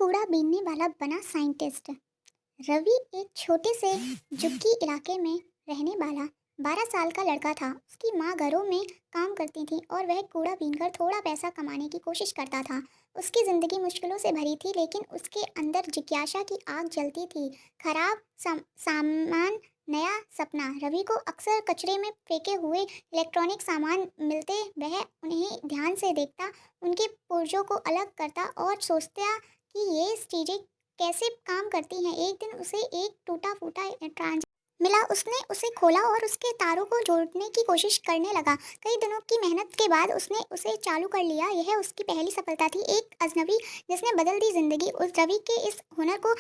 कूड़ा बीनने वाला बना साइंटिस्ट। रवि एक छोटे से झुग्गी इलाके में रहने वाला 12 साल का लड़का था। उसकी माँ घरों में काम करती थी और वह कूड़ा बीनकर थोड़ा पैसा कमाने की कोशिश करता था। उसकी ज़िंदगी मुश्किलों से भरी थी, लेकिन उसके अंदर जिज्ञासा की आग जलती थी। खराब सामान, नया सपना। रवि को अक्सर कचरे में फेंके हुए इलेक्ट्रॉनिक सामान मिलते। वह उन्हें ध्यान से देखता, उनके पुर्जों को अलग करता और सोचता कि ये चीज़ें कैसे काम करती हैं। एक दिन उसे एक टूटा फूटा ट्रांस मिला। उसने उसे खोला और उसके तारों को जोड़ने की कोशिश करने लगा। कई दिनों की मेहनत के बाद उसने उसे चालू कर लिया। यह उसकी पहली सफलता थी, एक अजनबी जिसने बदल दी जिंदगी। उस रवि के इस हुनर को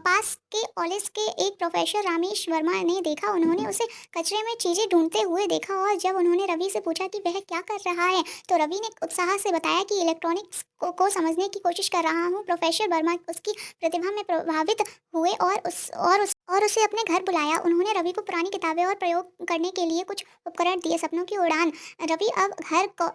पास के कॉलेज के एक प्रोफेसर रामेश वर्मा ने देखा। उन्होंने उसे कचरे में चीज़ें ढूंढते हुए देखा और जब उन्होंने रवि से पूछा कि वह क्या कर रहा है, तो रवि ने उत्साह से बताया कि इलेक्ट्रॉनिक्स को समझने की कोशिश कर रहा हूँ। प्रोफेसर वर्मा उसकी प्रतिभा में प्रभावित हुए और उसे अपने घर बुलाया। उन्होंने रवि को पुरानी किताबें और प्रयोग करने के लिए कुछ उपकरण दिए। सपनों की उड़ान। रवि अब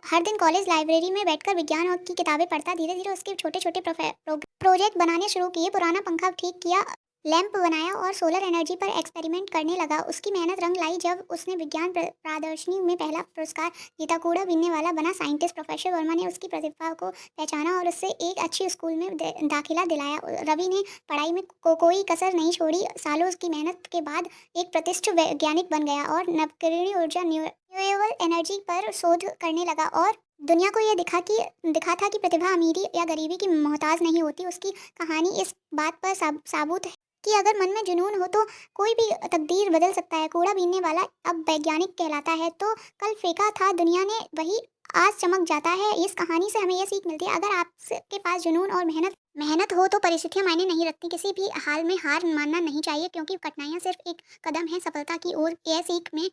हर दिन कॉलेज लाइब्रेरी में बैठकर विज्ञान और की किताबें पढ़ता। धीरे धीरे उसके छोटे छोटे प्रोजेक्ट बनाने शुरू किए। पुराना पंखा ठीक किया, लैंप बनाया और सोलर एनर्जी पर एक्सपेरिमेंट करने लगा। उसकी मेहनत रंग लाई जब उसने विज्ञान प्रदर्शनी में पहला पुरस्कार जीता। कूड़ा बीनने वाला बना साइंटिस्ट। प्रोफेसर वर्मा ने उसकी प्रतिभा को पहचाना और उससे एक अच्छी स्कूल में दाखिला दिलाया। रवि ने पढ़ाई में कोई कसर नहीं छोड़ी। सालों की मेहनत के बाद एक प्रतिष्ठित वैज्ञानिक बन गया और नवीकरणीय ऊर्जा रिन्यूएबल एनर्जी पर शोध करने लगा। और दुनिया को यह दिखा था कि प्रतिभा अमीरी या गरीबी की मोहताज नहीं होती। उसकी कहानी इस बात पर साबुत है कि अगर मन में जुनून हो तो कोई भी तकदीर बदल सकता है। कूड़ा बीनने वाला अब वैज्ञानिक कहलाता है, तो कल फेंका था दुनिया ने वही आज चमक जाता है। इस कहानी से हमें यह सीख मिलती है, अगर आपके पास जुनून और मेहनत हो तो परिस्थितियां मायने नहीं रखती। किसी भी हाल में हार मानना नहीं चाहिए, क्योंकि कठिनाइयां सिर्फ एक कदम है सफलता की ओर। यह सीख में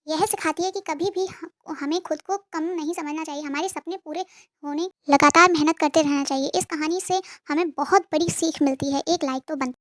यह सिखाती है कि कभी भी हमें खुद को कम नहीं समझना चाहिए। हमारे सपने पूरे होने लगातार मेहनत करते रहना चाहिए। इस कहानी से हमें बहुत बड़ी सीख मिलती है। एक लाइक तो बनता